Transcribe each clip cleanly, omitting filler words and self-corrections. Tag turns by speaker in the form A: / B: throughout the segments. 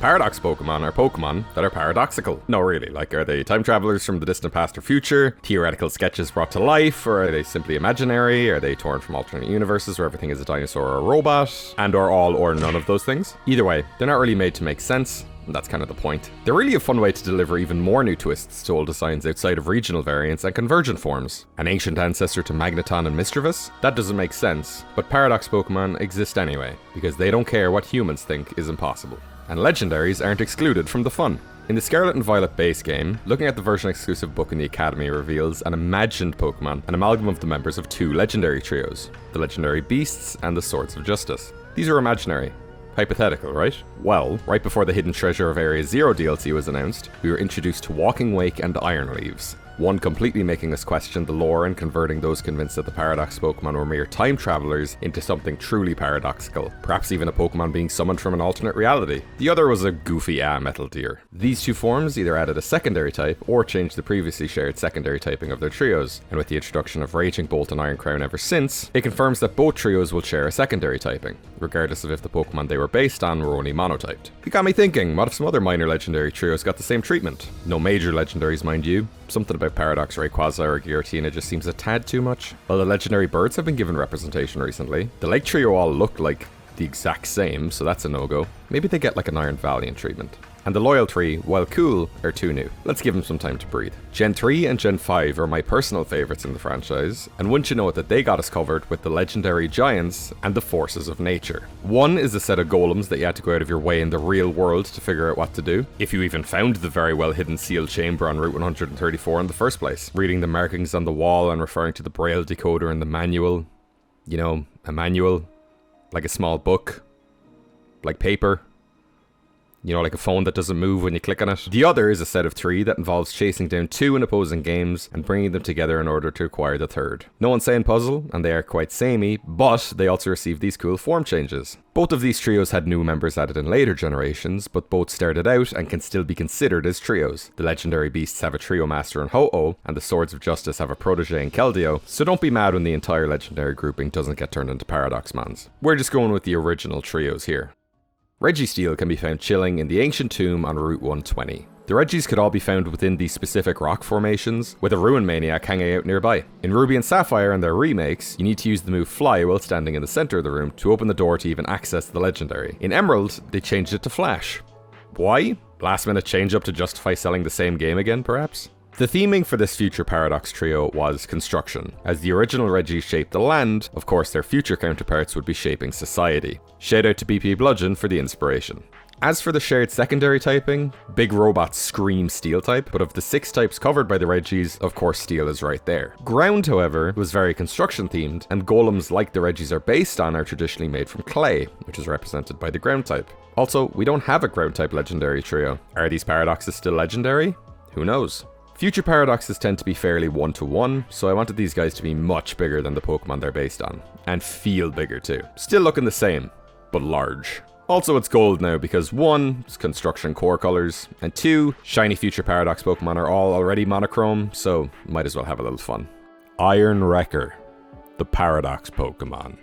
A: Paradox Pokemon are Pokemon that are paradoxical. No, really, like, are they time travelers from the distant past or future, theoretical sketches brought to life, or are they simply imaginary? Are they torn from alternate universes where everything is a dinosaur or a robot? And or all or none of those things? Either way, they're not really made to make sense. And that's kind of the point. They're really a fun way to deliver even more new twists to old designs outside of regional variants and convergent forms. An ancient ancestor to Magneton and Mischievous? That doesn't make sense, but Paradox Pokemon exist anyway, because they don't care what humans think is impossible. And legendaries aren't excluded from the fun. In the Scarlet and Violet base game, looking at the version-exclusive book in the Academy reveals an imagined Pokemon, an amalgam of the members of two legendary trios, the legendary Beasts and the Swords of Justice. These are imaginary. Hypothetical, right? Well, right before the Hidden Treasure of Area Zero DLC was announced, we were introduced to Walking Wake and Iron Leaves. One completely making us question the lore and converting those convinced that the Paradox Pokemon were mere time travelers into something truly paradoxical, perhaps even a Pokemon being summoned from an alternate reality. The other was a goofy Metal Deer. These two forms either added a secondary type or changed the previously shared secondary typing of their trios, and with the introduction of Raging Bolt and Iron Crown ever since, it confirms that both trios will share a secondary typing, regardless of if the Pokemon they were based on were only monotyped. It got me thinking, what if some other minor legendary trios got the same treatment? No major legendaries, mind you. Something about Paradox, Rayquaza, or Giratina just seems a tad too much. While the legendary birds have been given representation recently, the Lake Trio all look like the exact same, so that's a no-go. Maybe they get like an Iron Valiant treatment. And the Loyal 3, while cool, are too new. Let's give them some time to breathe. Gen 3 and Gen 5 are my personal favourites in the franchise, and wouldn't you know it that they got us covered with the legendary Giants and the Forces of Nature. One is a set of golems that you had to go out of your way in the real world to figure out what to do, if you even found the very well hidden sealed chamber on Route 134 in the first place. Reading the markings on the wall and referring to the Braille decoder in the manual. You know, a manual, like a small book, like paper. You know, like a phone that doesn't move when you click on it. The other is a set of 3 that involves chasing down 2 in opposing games and bringing them together in order to acquire the third. No insane puzzle, and they are quite samey, but they also receive these cool form changes. Both of these trios had new members added in later generations, but both started out and can still be considered as trios. The legendary beasts have a trio master in Ho-Oh, and the Swords of Justice have a protege in Keldeo, so don't be mad when the entire legendary grouping doesn't get turned into Paradox Mons. We're just going with the original trios here. Registeel can be found chilling in the ancient tomb on Route 120. The Regis could all be found within these specific rock formations, with a Ruin Maniac hanging out nearby. In Ruby and Sapphire and their remakes, you need to use the move Fly while standing in the center of the room to open the door to even access the legendary. In Emerald, they changed it to Flash. Why? Last minute change up to justify selling the same game again, perhaps? The theming for this future Paradox trio was construction. As the original Regis shaped the land, of course their future counterparts would be shaping society. Shout out to BP Bludgeon for the inspiration. As for the shared secondary typing, big robots scream Steel type, but of the 6 types covered by the Regis, of course Steel is right there. Ground, however, was very construction themed, and golems like the Regis are based on are traditionally made from clay, which is represented by the ground type. Also, we don't have a ground type legendary trio. Are these paradoxes still legendary? Who knows? Future paradoxes tend to be fairly one-to-one, so I wanted these guys to be much bigger than the Pokemon they're based on. And feel bigger too. Still looking the same, but large. Also, it's gold now because 1, it's construction core colors, and 2, shiny future paradox Pokemon are all already monochrome, so might as well have a little fun. Iron Wrecker, the paradox Pokemon.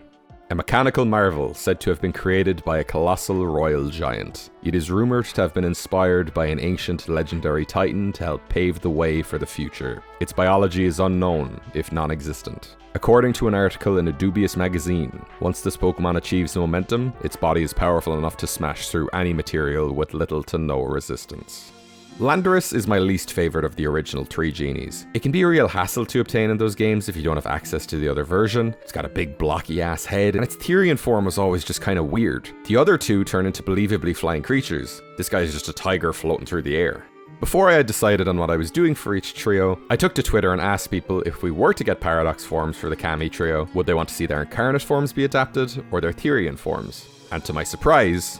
A: A mechanical marvel said to have been created by a colossal royal giant. It is rumored to have been inspired by an ancient legendary titan to help pave the way for the future. Its biology is unknown, if non-existent. According to an article in a dubious magazine, once this Pokemon achieves momentum, its body is powerful enough to smash through any material with little to no resistance. Landorus is my least favourite of the original 3 genies. It can be a real hassle to obtain in those games if you don't have access to the other version. It's got a big blocky ass head, and its Therian form was always just kinda weird. The other 2 turn into believably flying creatures. This guy's just a tiger floating through the air. Before I had decided on what I was doing for each trio, I took to Twitter and asked people if we were to get paradox forms for the Kami trio, would they want to see their incarnate forms be adapted, or their Therian forms? And to my surprise,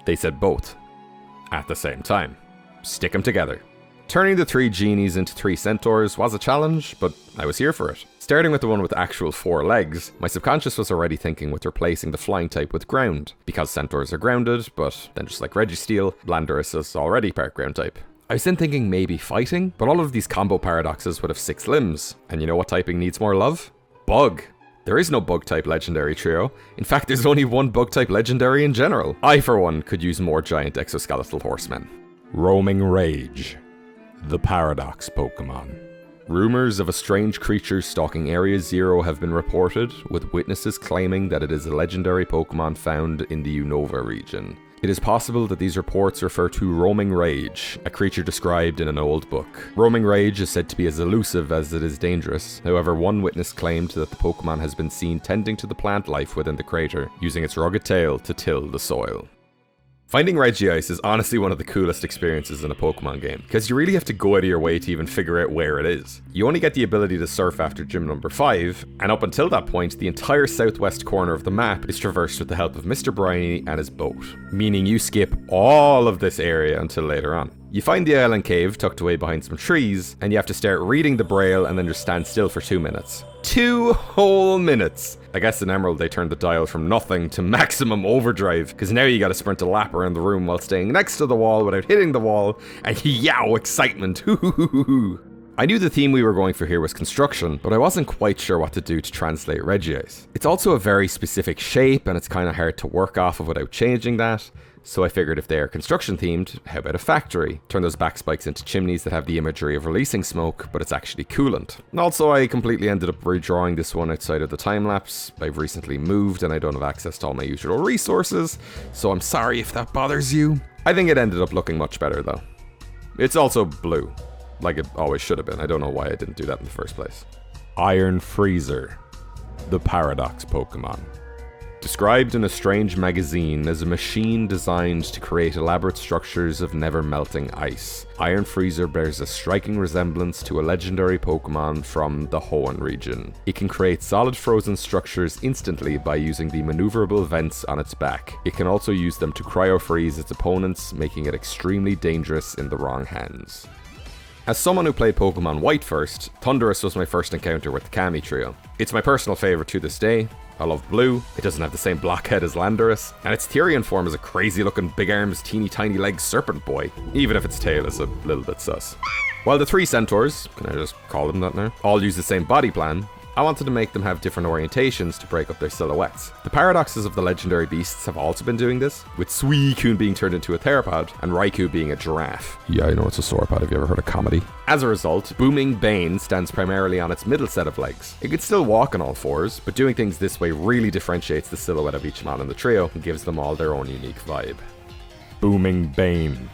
A: they said both. At the same time. Stick them together. Turning the 3 genies into 3 centaurs was a challenge, but I was here for it. Starting with the one with actual 4 legs, my subconscious was already thinking with replacing the flying type with ground, because centaurs are grounded, but then just like Registeel, Landorus is already part ground type. I was then thinking maybe fighting, but all of these combo paradoxes would have 6 limbs, and you know what typing needs more love? Bug. There is no bug-type legendary trio. In fact, there's only one bug-type legendary in general. I, for one, could use more giant exoskeletal horsemen. Roaming Rage, the Paradox Pokemon. Rumors of a strange creature stalking Area 0 have been reported, with witnesses claiming that it is a legendary Pokemon found in the Unova region. It is possible that these reports refer to Roaming Rage, a creature described in an old book. Roaming Rage is said to be as elusive as it is dangerous. However, one witness claimed that the Pokemon has been seen tending to the plant life within the crater, using its rugged tail to till the soil. Finding Regice is honestly one of the coolest experiences in a Pokemon game, because you really have to go out of your way to even figure out where it is. You only get the ability to surf after gym number 5, and up until that point, the entire southwest corner of the map is traversed with the help of Mr. Briny and his boat, meaning you skip all of this area until later on. You find the island cave tucked away behind some trees, and you have to start reading the braille and then just stand still for 2 minutes. 2 whole minutes! I guess in Emerald they turned the dial from nothing to maximum overdrive, because now you gotta sprint a lap around the room while staying next to the wall without hitting the wall, and yow, excitement! I knew the theme we were going for here was construction, but I wasn't quite sure what to do to translate Regice. It's also a very specific shape, and it's kinda hard to work off of without changing that. So I figured if they are construction themed, how about a factory? Turn those back spikes into chimneys that have the imagery of releasing smoke, but it's actually coolant. And also I completely ended up redrawing this one outside of the time lapse. I've recently moved and I don't have access to all my usual resources, so I'm sorry if that bothers you. I think it ended up looking much better though. It's also blue, like it always should have been. I don't know why I didn't do that in the first place. Iron Freezer, the Paradox Pokemon. Described in a strange magazine as a machine designed to create elaborate structures of never-melting ice, Iron Freezer bears a striking resemblance to a legendary Pokemon from the Hoenn region. It can create solid frozen structures instantly by using the maneuverable vents on its back. It can also use them to cryo-freeze its opponents, making it extremely dangerous in the wrong hands. As someone who played Pokemon White first, Thundurus was my first encounter with the Kami trio. It's my personal favourite to this day. I love blue, it doesn't have the same blockhead as Landorus, and its Therian form is a crazy looking big arms, teeny tiny legs serpent boy, even if its tail is a little bit sus. While the 3 centaurs, can I just call them that now, all use the same body plan, I wanted to make them have different orientations to break up their silhouettes. The paradoxes of the legendary beasts have also been doing this, with Suicune being turned into a theropod, and Raikou being a giraffe. Yeah, I know it's a sauropod, have you ever heard of comedy? As a result, Booming Bane stands primarily on its middle set of legs. It can still walk on all 4s, but doing things this way really differentiates the silhouette of each mon in the trio, and gives them all their own unique vibe. Booming Bane,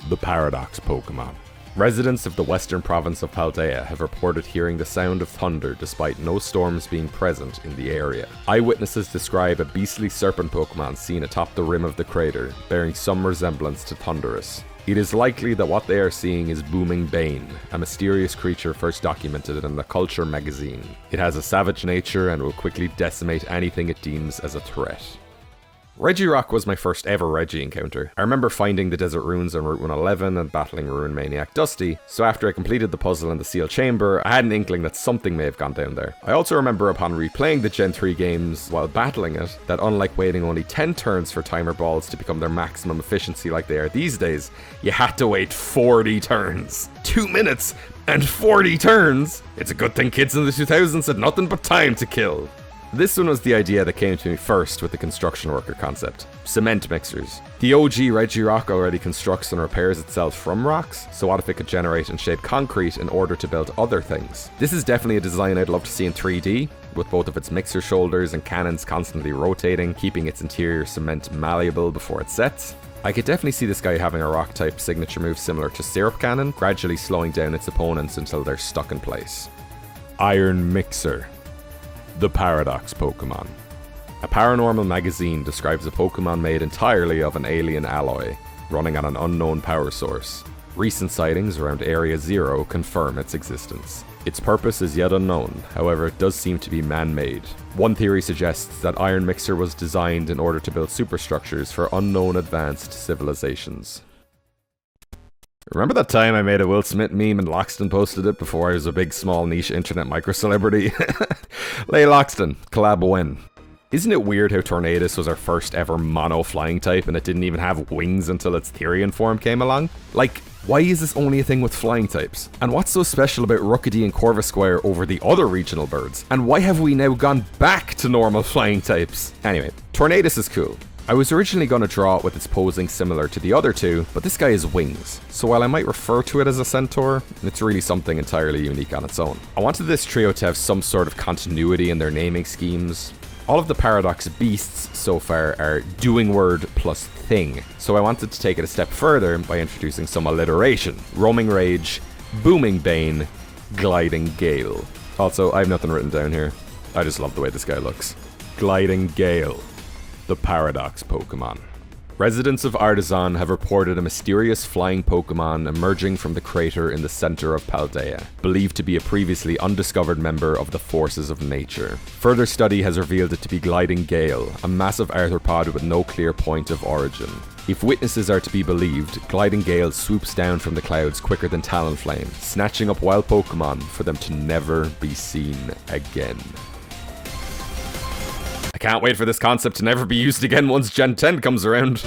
A: the Paradox Pokemon. Residents of the western province of Paldea have reported hearing the sound of thunder despite no storms being present in the area. Eyewitnesses describe a beastly serpent Pokemon seen atop the rim of the crater, bearing some resemblance to Thundurus. It is likely that what they are seeing is Booming Bane, a mysterious creature first documented in the Culture magazine. It has a savage nature and will quickly decimate anything it deems as a threat. Regirock was my first ever Regi encounter. I remember finding the desert ruins on Route 111 and battling Ruin Maniac Dusty, so after I completed the puzzle in the sealed chamber, I had an inkling that something may have gone down there. I also remember upon replaying the Gen 3 games while battling it, that unlike waiting only 10 turns for timer balls to become their maximum efficiency like they are these days, you had to wait 40 turns. 2 minutes and 40 turns! It's a good thing kids in the 2000s had nothing but time to kill. This one was the idea that came to me first with the construction worker concept. Cement mixers. The OG Regirock already constructs and repairs itself from rocks, so what if it could generate and shape concrete in order to build other things? This is definitely a design I'd love to see in 3D, with both of its mixer shoulders and cannons constantly rotating, keeping its interior cement malleable before it sets. I could definitely see this guy having a rock-type signature move similar to Syrup Cannon, gradually slowing down its opponents until they're stuck in place. Iron Mixer, the Paradox Pokemon. A paranormal magazine describes a Pokemon made entirely of an alien alloy, running on an unknown power source. Recent sightings around Area 0 confirm its existence. Its purpose is yet unknown, however it does seem to be man-made. One theory suggests that Iron Mixer was designed in order to build superstructures for unknown advanced civilizations. Remember that time I made a Will Smith meme and Loxton posted it before I was a big small niche internet micro-celebrity? Lay Loxton, collab when? Isn't it weird how Tornadus was our first ever mono flying type and it didn't even have wings until its Therian form came along? Like, why is this only a thing with flying types? And what's so special about Rookidee and Corvisquire over the other regional birds? And why have we now gone back to normal flying types? Anyway, Tornadus is cool. I was originally going to draw it with its posing similar to the other two, but this guy has wings. So while I might refer to it as a centaur, it's really something entirely unique on its own. I wanted this trio to have some sort of continuity in their naming schemes. All of the Paradox beasts so far are doing word plus thing, so I wanted to take it a step further by introducing some alliteration. Roaming Rage, Booming Bane, Gliding Gale. Also, I have nothing written down here. I just love the way this guy looks. Gliding Gale, the Paradox Pokemon. Residents of Artisan have reported a mysterious flying Pokemon emerging from the crater in the center of Paldea, believed to be a previously undiscovered member of the forces of nature. Further study has revealed it to be Gliding Gale, a massive arthropod with no clear point of origin. If witnesses are to be believed, Gliding Gale swoops down from the clouds quicker than Talonflame, snatching up wild Pokemon for them to never be seen again. I can't wait for this concept to never be used again once Gen 10 comes around.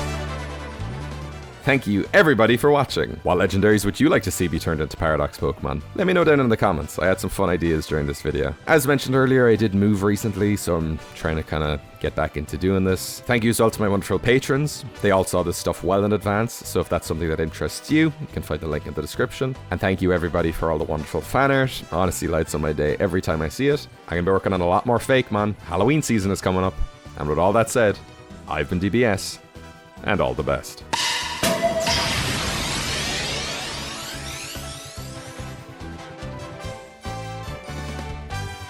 A: Thank you everybody for watching. What legendaries would you like to see be turned into Paradox Pokemon? Let me know down in the comments. I had some fun ideas during this video. As mentioned earlier, I did move recently, so I'm trying to kind of get back into doing this. Thank you as well to my wonderful patrons. They all saw this stuff well in advance, so if that's something that interests you, you can find the link in the description. And thank you everybody for all the wonderful fan art. Honestly lights on my day every time I see it. I'm going to be working on a lot more fake, man. Halloween season is coming up. And with all that said, I've been DBS, and all the best.